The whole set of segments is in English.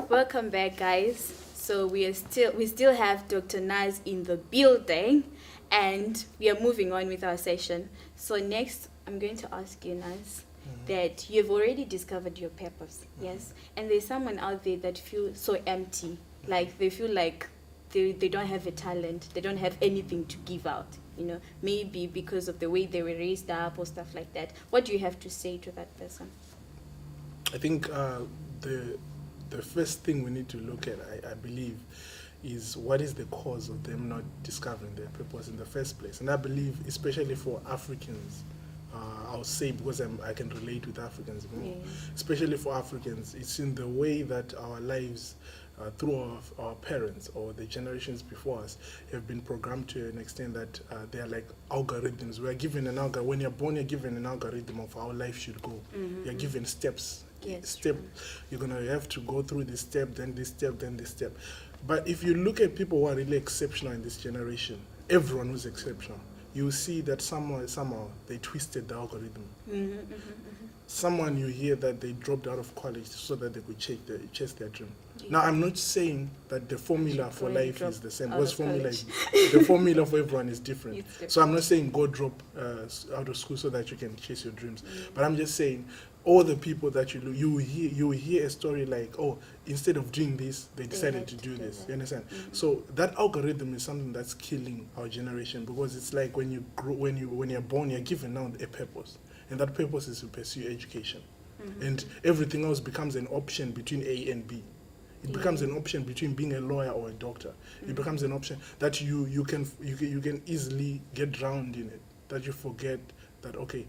Welcome back, guys. So we still have Dr. NAZ in the building, and we are moving on with our session. So next, I'm going to ask you, NAZ, that you've already discovered your purpose, yes? And there's someone out there that feel so empty, like they feel like they don't have a talent, they don't have anything to give out, maybe because of the way they were raised up or stuff like that. What do you have to say to that person? I think the first thing we need to look at, I believe, is what is the cause of them not discovering their purpose in the first place. And I believe, especially for Africans, I'll say because I can relate with Africans more, especially for Africans, it's in the way that our lives through our parents or the generations before us have been programmed to an extent that they are like algorithms. We are given an algorithm. When you're born, you're given an algorithm of how life should go. You're given steps. You're going to have to go through this step, then this step, then this step. But if you look at people who are really exceptional in this generation, everyone who's exceptional, you see that somehow they twisted the algorithm. Someone you hear that they dropped out of college so that they could chase their dream. Now, I'm not saying that the formula for life is the same, because the formula for everyone is different. So I'm not saying go drop out of school so that you can chase your dreams. But I'm just saying, all the people that you hear a story like, oh, instead of doing this, they decided to do this. You understand? So that algorithm is something that's killing our generation, because it's like when you're born, you're given now a purpose, and that purpose is to pursue education, and everything else becomes an option between A and B. It becomes an option between being a lawyer or a doctor. It becomes an option that you can easily get drowned in it. That you forget that, okay,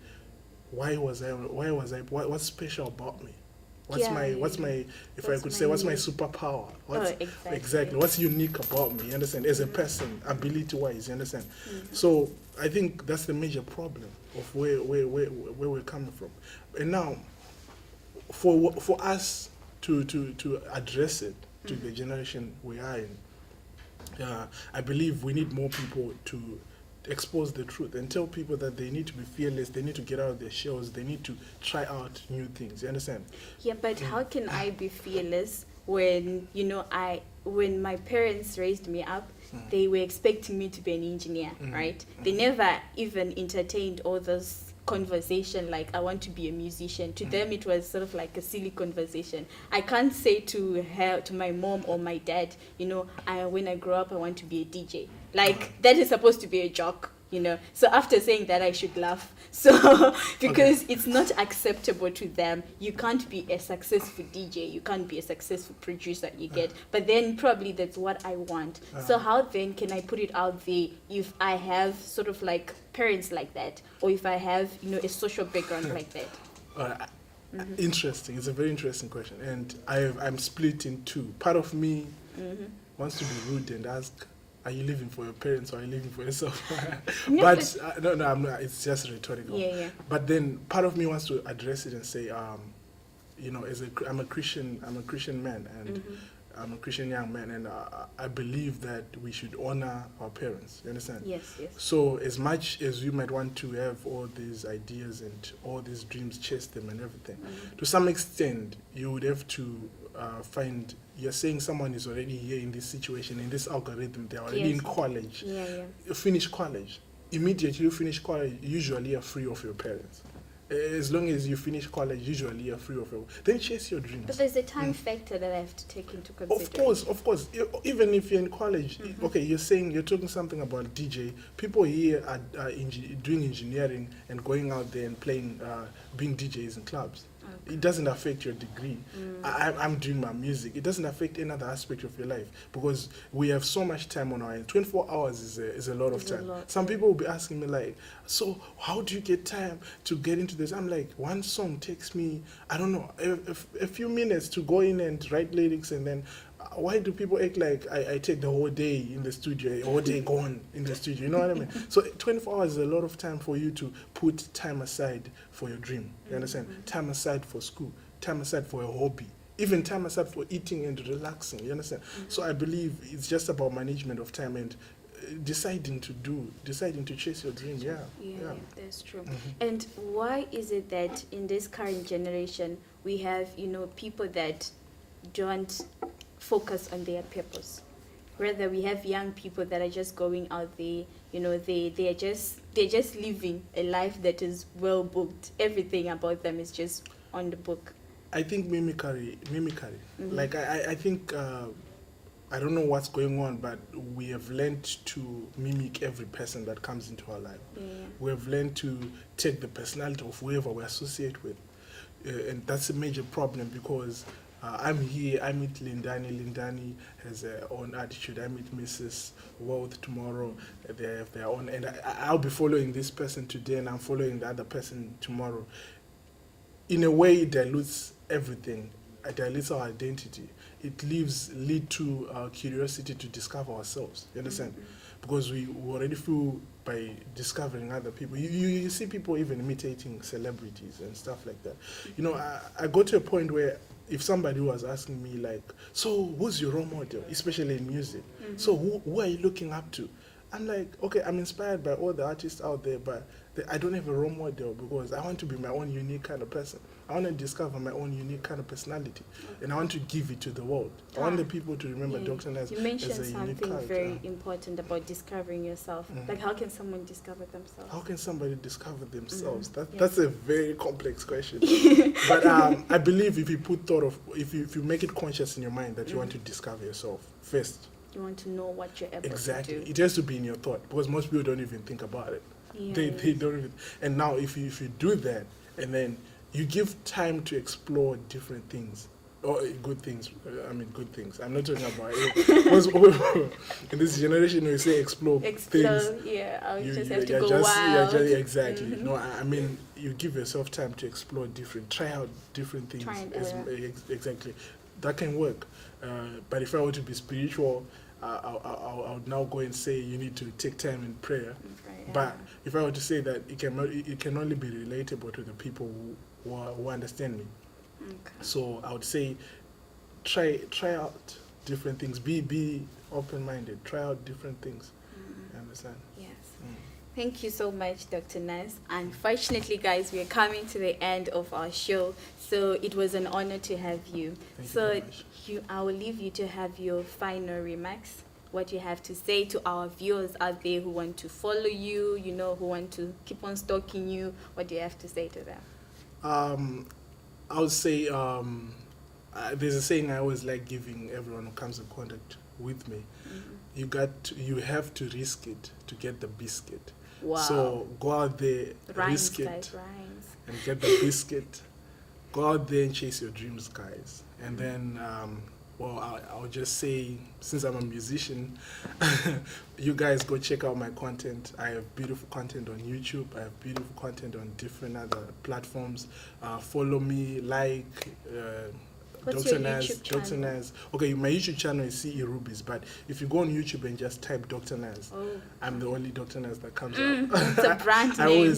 what's special about me? What's my superpower? Exactly. What's unique about me? You understand? As a person, ability wise, you understand? So I think that's the major problem of where we're coming from. And now, for us to address it to the generation we are in, I believe we need more people to expose the truth and tell people that they need to be fearless, they need to get out of their shells, they need to try out new things. You understand? Yeah, but how can I be fearless when when my parents raised me up, they were expecting me to be an engineer, right? They never even entertained all those conversation like I want to be a musician. To them it was sort of like a silly conversation. I can't say to my mom or my dad, when I grow up I want to be a DJ. Like that is supposed to be a joke, So after saying that I should laugh. So because it's not acceptable to them. You can't be a successful DJ, you can't be a successful producer, you get. But then probably that's what I want. So how then can I put it out there if I have sort of like parents like that, or if I have a social background like that? Interesting. It's a very interesting question, and I'm split in two. Part of me wants to be rude and ask, are you living for your parents or are you living for yourself? But no, I'm not. It's just rhetorical. Yeah. But then part of me wants to address it and say, I'm a Christian man, and I'm a Christian young man, and I believe that we should honor our parents. You understand? Yes. So as much as you might want to have all these ideas and all these dreams, chase them and everything, to some extent you would have to find. You're saying someone is already here in this situation, in this algorithm, they're already in college. You finish college. Immediately you finish college, usually you're free of your parents. As long as you finish college, usually you're free of your... Then chase your dreams. But there's a time factor that I have to take into consideration. Of course. Even if you're in college, okay, you're talking something about DJ. People here are doing engineering and going out there and playing, being DJs in clubs. It doesn't affect your degree. I'm doing my music. It doesn't affect any other aspect of your life, because we have so much time on our end. 24 hours is a lot of time. Some people will be asking me like, so how do you get time to get into this? I'm like, one song takes me, I don't know, a few minutes to go in and write lyrics, and then why do people act like I take the whole day in the studio, a whole day gone in the studio? You know what I mean? So 24 hours is a lot of time for you to put time aside for your dream. You understand? Time aside for school, time aside for a hobby, even time aside for eating and relaxing. You understand? So I believe it's just about management of time and deciding to chase your dream. Yeah, that's true. And why is it that in this current generation we have people that don't focus on their purpose. Rather, we have young people that are just going out there, they're just living a life that is well booked. Everything about them is just on the book. I think mimicry. Like I think I don't know what's going on, but we have learned to mimic every person that comes into our life. Yeah. We have learned to take the personality of whoever we associate with, and that's a major problem because I'm here, I meet Lindani has her own attitude, I meet Mrs. World tomorrow, they have their own, and I'll be following this person today and I'm following the other person tomorrow. In a way, it dilutes everything, it dilutes our identity. It lead to our curiosity to discover ourselves, you understand? Mm-hmm. Because we already feel by discovering other people. You see people even imitating celebrities and stuff like that. You know, I got to a point where if somebody was asking me like, so who's your role model, especially in music? Mm-hmm. So who are you looking up to? I'm like, okay, I'm inspired by all the artists out there, but I don't have a role model because I want to be my own unique kind of person. I want to discover my own unique kind of personality, and I want to give it to the world. I want the people to remember Dr. NAZ as a unique character. You mentioned something very important about discovering yourself. Mm-hmm. Like, how can someone discover themselves? How can somebody discover themselves? Mm-hmm. That's a very complex question. But I believe if you make it conscious in your mind that you want to discover yourself first. You want to know what you're able to do. Exactly. It has to be in your thought because most people don't even think about it. Yeah, they don't even. And now if you do that and then you give time to explore different things or good things. I mean good things. I'm not talking about it. In this generation we say explore things. Yeah, you just have to go wild. Exactly. Mm-hmm. No, I mean you give yourself time to explore try out different things. Exactly. That can work. But if I were to be spiritual, I would now go and say you need to take time in prayer. Right, but if I were to say that it can only be relatable to the people who understand me. Okay. So I would say try out different things. Be open-minded. Try out different things. Mm-hmm. You understand? Yes. Mm. Thank you so much, Dr. NAZ. Unfortunately, guys, we are coming to the end of our show, so it was an honor to have you. I will leave you to have your final remarks, what you have to say to our viewers out there who want to follow you, who want to keep on stalking you. What do you have to say to them? I would say there's a saying I always like giving everyone who comes in contact with me. Mm-hmm. You have to risk it to get the biscuit. Wow. So go out there, risk it, and get the biscuit. Go out there and chase your dreams, guys. And then, I'll just say, since I'm a musician, you guys go check out my content. I have beautiful content on YouTube. I have beautiful content on different other platforms. Follow me, What's Dr. your NAZ, YouTube channel? Dr. NAZ. Okay, my YouTube channel is CE Rubies, but if you go on YouTube and just type Dr. NAZ, I'm the only Dr. NAZ that comes up. It's a brand name.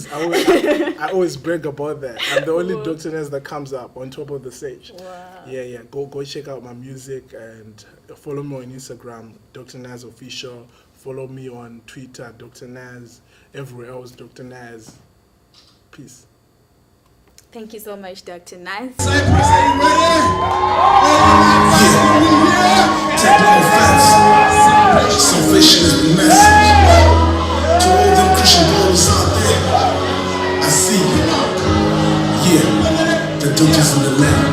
I always brag about that. I'm the only Dr. NAZ that comes up on top of the stage. Wow. Yeah. Go check out my music and follow me on Instagram, Dr. NAZ Official. Follow me on Twitter, Dr. NAZ. Everywhere else, Dr. NAZ. Peace. Thank you so much, Dr. NAZ. Technical facts. Salvation is the message. To all them Christian brothers out there, I see you. Yeah, the dope is in the land.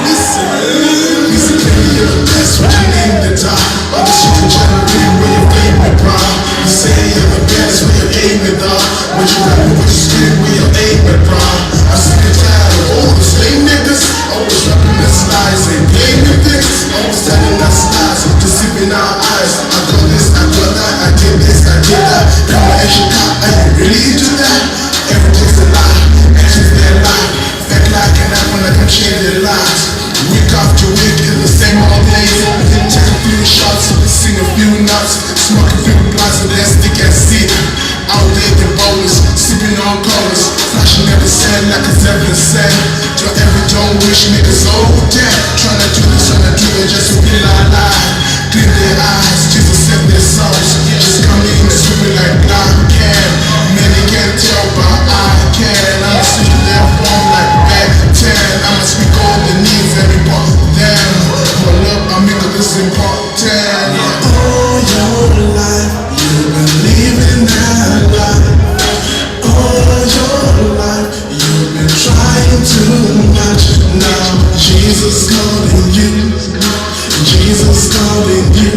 Listen, can you hear the best when you name the time? All the shit can generate when you're famous, bro. You say you're the best when you're aiming, dog. When you rapping with your skin when you're aiming, bro. I'm sick and tired of all the slave niggas always rapping this lies and gaming things. is important. All your life, you've been living that life. All your life, you've been trying too much. Now Jesus calling you.